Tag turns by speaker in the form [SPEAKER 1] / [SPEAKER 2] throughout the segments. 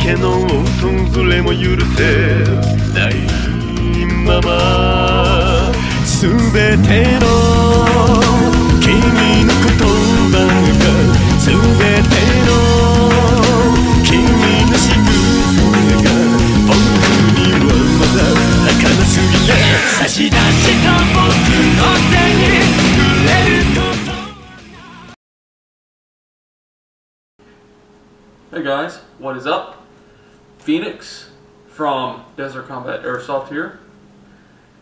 [SPEAKER 1] けの訪れも許せないまま全ての君の言葉が全ての君の仕草が僕にはまだ儚すぎて差し出した僕の手に触れること。
[SPEAKER 2] Hey guys, what is up? Phoenix from Desert Combat Airsoft here,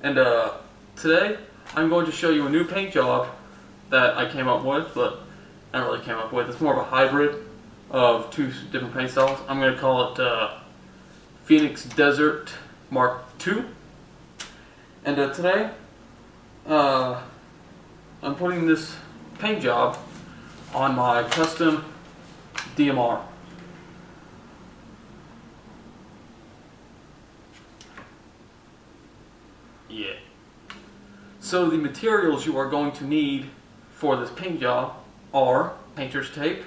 [SPEAKER 2] and today I'm going to show you a new paint job that I came up with, but not really came up with. It's more of a hybrid of two different paint styles. I'm going to call it Phoenix Desert Mark II, and today I'm putting this paint job on my custom DMR. Yeah. So the materials you are going to need for this paint job are painter's tape,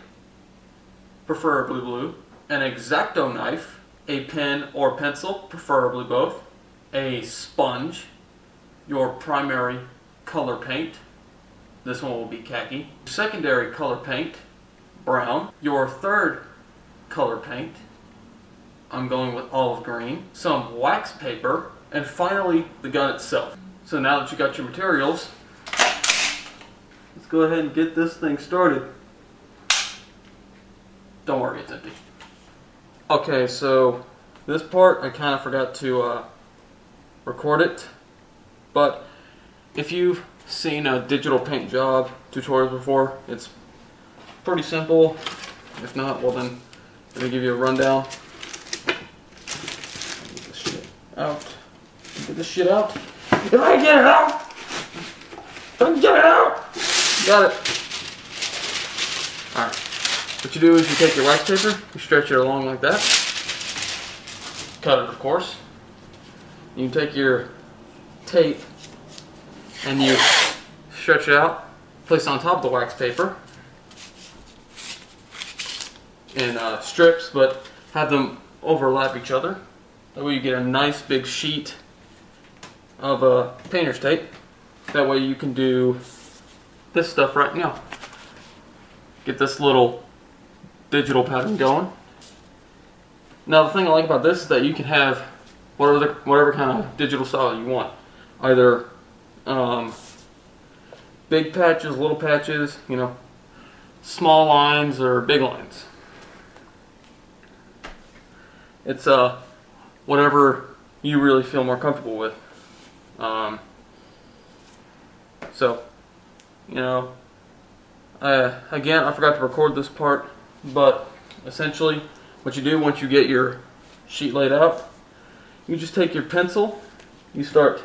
[SPEAKER 2] preferably blue, an X-Acto knife, a pen or pencil, preferably both, a sponge, your primary color paint, this one will be khaki, secondary color paint, brown, your third color paint, I'm going with olive green, some wax paper, and finally the gun itself. So now that you got your materials, let's go ahead and get this thing started. Don't worry, it's empty. Okay, so this part I kind of forgot to record it, but if you've seen a digital paint job tutorial before, it's pretty simple. If not, well then let me give you a rundown. Get this shit out. Get this shit out. If I get it out! Don't get it out! Got it. Alright. What you do is you take your wax paper, you stretch it along like that. Cut it, of course. You take your tape and you stretch it out, place it on top of the wax paper in strips, but have them overlap each other. That way you get a nice big sheet of painter's tape. That way you can do this stuff right now. Get this little digital pattern going. Now the thing I like about this is that you can have whatever kind of digital style you want. Either big patches, little patches, you know, small lines or big lines. It's whatever you really feel more comfortable with. So, you know, again, I forgot to record this part, but essentially what you do once you get your sheet laid out, you just take your pencil, you start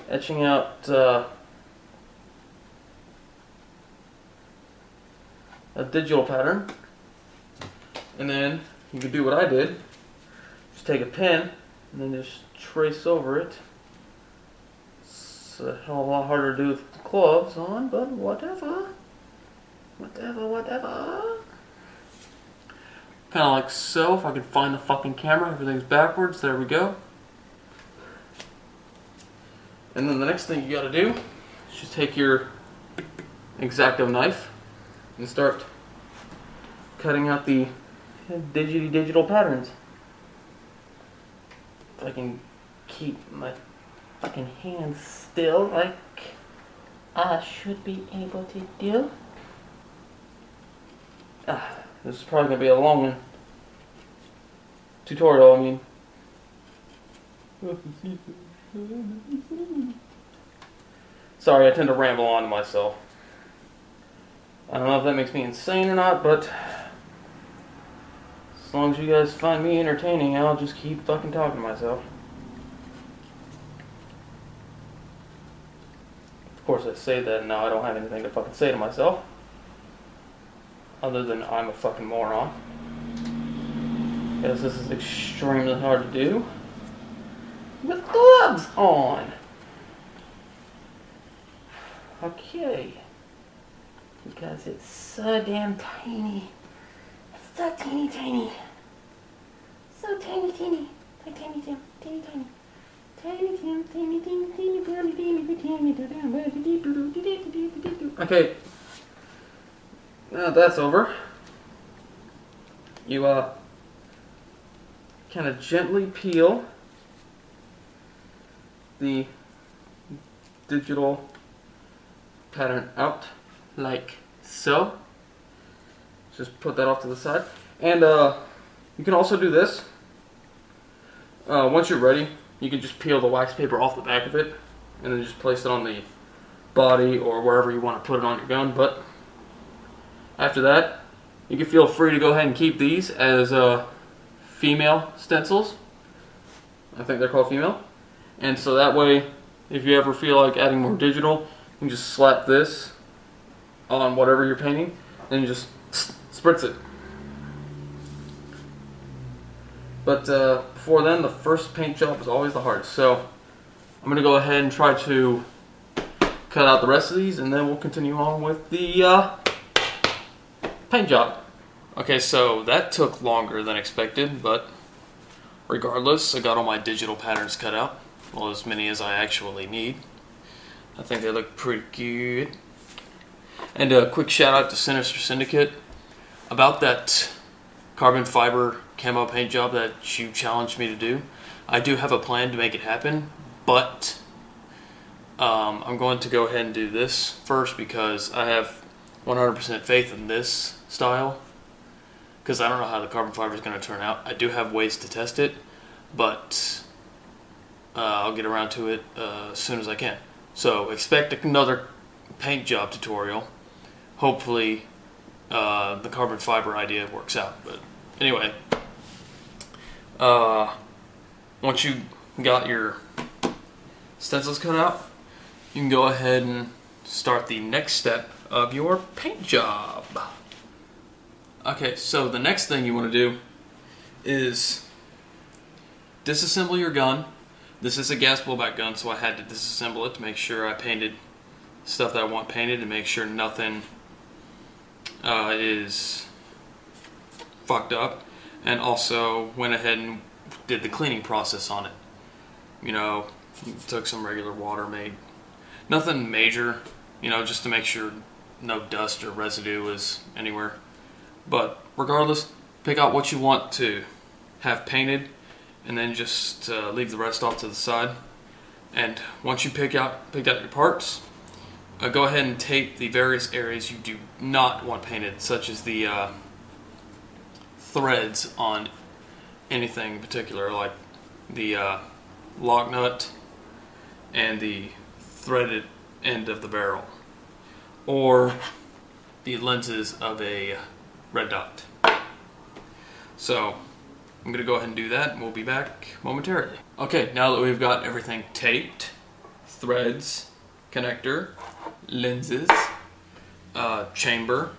[SPEAKER 2] etching out a digital pattern, and then you can do what I did, just take a pen and then just trace over it. It's a hell of a lot harder to do with the gloves on, but whatever. Whatever. Kind of like so. If I could find the fucking camera, everything's backwards. There we go. And then the next thing you gotta do is just take your X-Acto knife and start cutting out the digital patterns. If I can keep my fucking hands still like I should be able to do. This is probably going to be a long one. Tutorial, I mean. Sorry, I tend to ramble on to myself. I don't know if that makes me insane or not, but as long as you guys find me entertaining, I'll just keep fucking talking to myself. Of course I say that and now I don't have anything to fucking say to myself. Other than I'm a fucking moron. Because this is extremely hard to do with gloves on. Okay. Because it's so damn tiny. It's so teeny tiny. So tiny, teeny. Like tiny Tim. Teeny, tiny. Tiny Tim, teeny, teeny, teeny, teeny, teeny, teeny, teeny. Okay. Now that's over. You kind of gently peel the digital pattern out like so. Just put that off to the side. And you can also do this. Once you're ready, you can just peel the wax paper off the back of it and then just place it on the body or wherever you want to put it on your gun. But after that, you can feel free to go ahead and keep these as female stencils. I think they're called female. And so that way, if you ever feel like adding more digital, you can just slap this on whatever you're painting and you just spritz it. But before then, the first paint job is always the hardest. So I'm going to go ahead and try to cut out the rest of these, and then we'll continue on with the paint job. Okay, so that took longer than expected, but regardless, I got all my digital patterns cut out. Well, as many as I actually need. I think they look pretty good. And a quick shout out to Sinister Syndicate about that carbon fiber camo paint job that you challenged me to do. I do have a plan to make it happen, but I'm going to go ahead and do this first because I have 100% faith in this style, because I don't know how the carbon fiber is going to turn out. I do have ways to test it, but I'll get around to it as soon as I can. So expect another paint job tutorial. Hopefully the carbon fiber idea works out. But anyway, once you got your stencils cut out, you can go ahead and start the next step of your paint job. Okay, so the next thing you want to do is disassemble your gun. This is a gas blowback gun, so I had to disassemble it to make sure I painted stuff that I want painted and make sure nothing is fucked up, and also went ahead and did the cleaning process on it. You know, took some regular water, made nothing major, you know, just to make sure no dust or residue is anywhere. But regardless, pick out what you want to have painted and then just leave the rest off to the side. And once you picked out your parts, go ahead and tape the various areas you do not want painted, such as the threads on anything in particular, like the lock nut and the threaded end of the barrel, or the lenses of a red dot. So I'm gonna go ahead and do that, and we'll be back momentarily. Okay, now that we've got everything taped, threads, connector, lenses, chamber,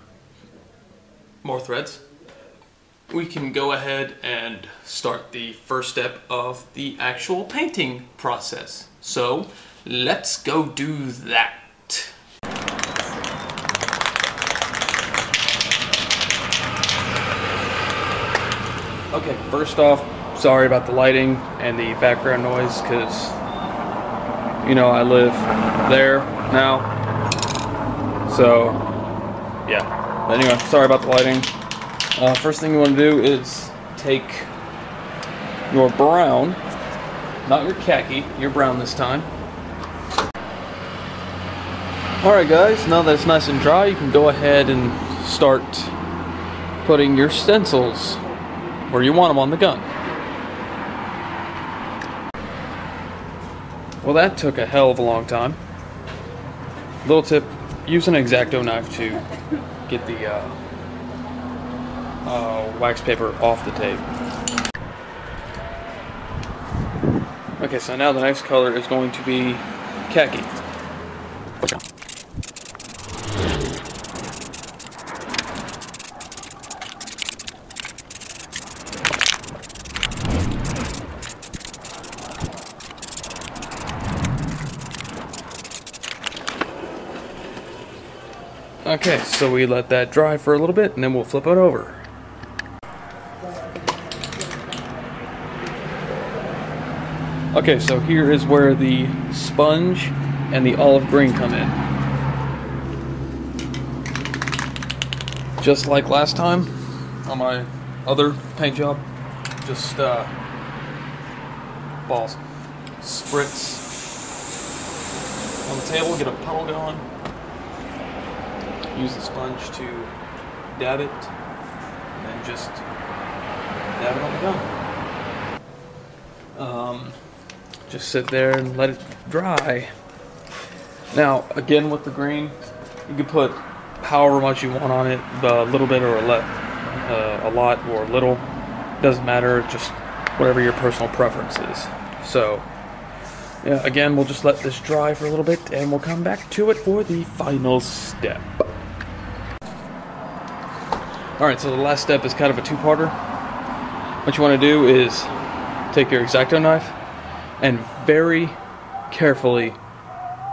[SPEAKER 2] more threads, we can go ahead and start the first step of the actual painting process. So let's go do that. Okay, first off, sorry about the lighting and the background noise, because, you know, I live there now. So, yeah. But anyway, sorry about the lighting. First thing you want to do is take your brown, not your khaki, your brown this time. Alright guys, now that it's nice and dry, you can go ahead and start putting your stencils where you want them on the gun. Well, that took a hell of a long time. Little tip, use an X-Acto knife to get the wax paper off the tape. Okay, so now the next color is going to be khaki. Okay, so we let that dry for a little bit and then we'll flip it over. Okay, so here is where the sponge and the olive green come in. Just like last time on my other paint job, just balls. Spritz on the table, get a puddle going. Use the sponge to dab it, and then just dab it on the gun. Just sit there and let it dry. Now, again with the green, you can put however much you want on it, a little bit or a lot or a little. Doesn't matter, just whatever your personal preference is. So, yeah, again, we'll just let this dry for a little bit, and we'll come back to it for the final step. Alright, so the last step is kind of a two-parter. What you want to do is take your X-Acto knife and very carefully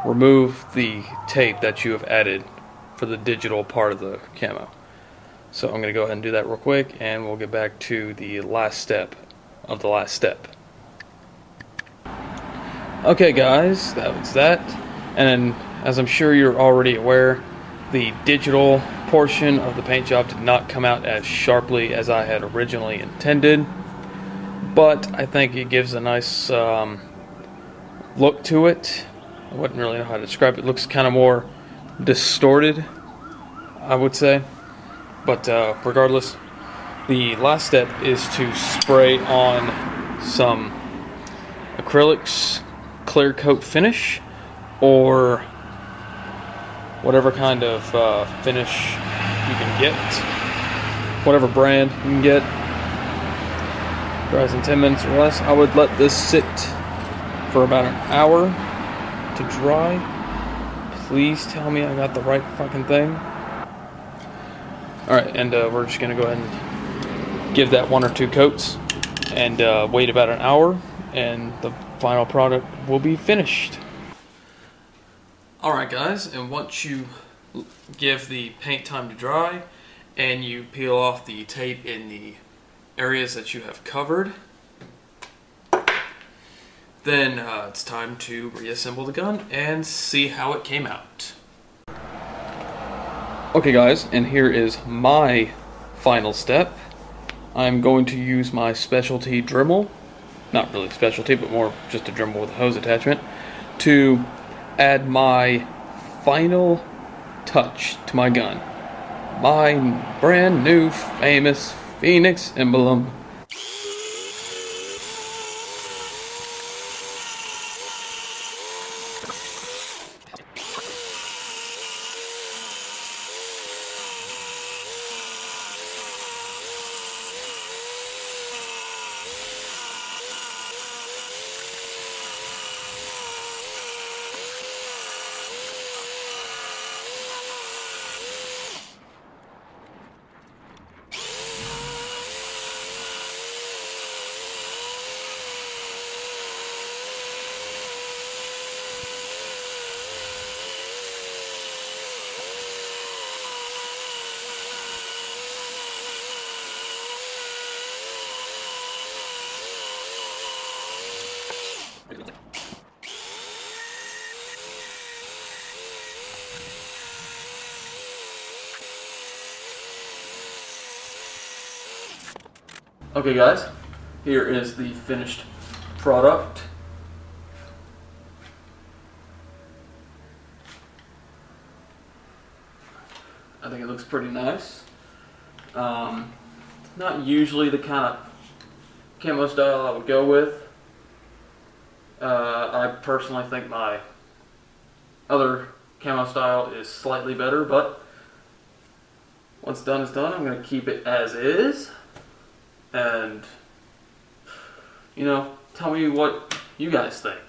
[SPEAKER 2] remove the tape that you have added for the digital part of the camo. So I'm going to go ahead and do that real quick, and we'll get back to the last step of the last step. Okay guys, that was that. And as I'm sure you're already aware, the digital portion of the paint job did not come out as sharply as I had originally intended, but I think it gives a nice look to it. I wouldn't really know how to describe it. It looks kind of more distorted, I would say. But regardless, the last step is to spray on some acrylics clear coat finish, or whatever kind of finish you can get, whatever brand you can get. Dries in 10 minutes or less. I would let this sit for about an hour to dry. Please tell me I got the right fucking thing. Alright, and we're just going to go ahead and give that one or two coats and wait about an hour, and the final product will be finished. Alright guys, and once you give the paint time to dry and you peel off the tape in the areas that you have covered, then it's time to reassemble the gun and see how it came out. Okay guys, and here is my final step. I'm going to use my specialty Dremel, not really specialty, but more just a Dremel with a hose attachment, to add my final touch to my gun. My brand new famous Phoenix emblem. Okay guys, here is the finished product. I think it looks pretty nice. Not usually the kind of camo style I would go with. I personally think my other camo style is slightly better, but once done is done. I'm going to keep it as is. And, you know, tell me what you guys think.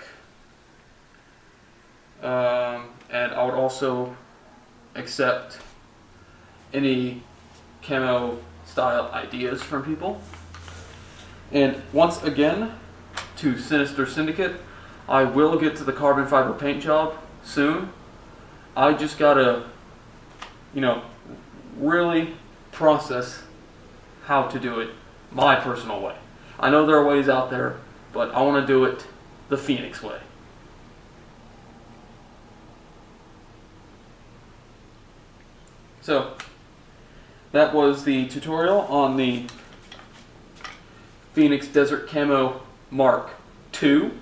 [SPEAKER 2] And I would also accept any camo style ideas from people. And once again, to Sinister Syndicate, I will get to the carbon fiber paint job soon. I just gotta, you know, really process how to do it my personal way. I know there are ways out there, but I want to do it the Phoenix way. So that was the tutorial on the Phoenix Desert Camo Mark II.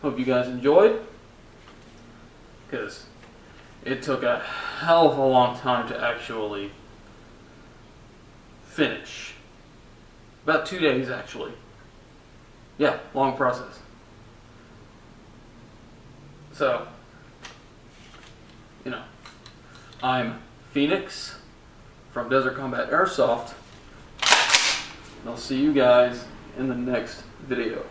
[SPEAKER 2] Hope you guys enjoyed, because it took a hell of a long time to actually finish. About 2 days, actually. Yeah, long process. So, you know, I'm Phoenix from Desert Combat Airsoft, and I'll see you guys in the next video.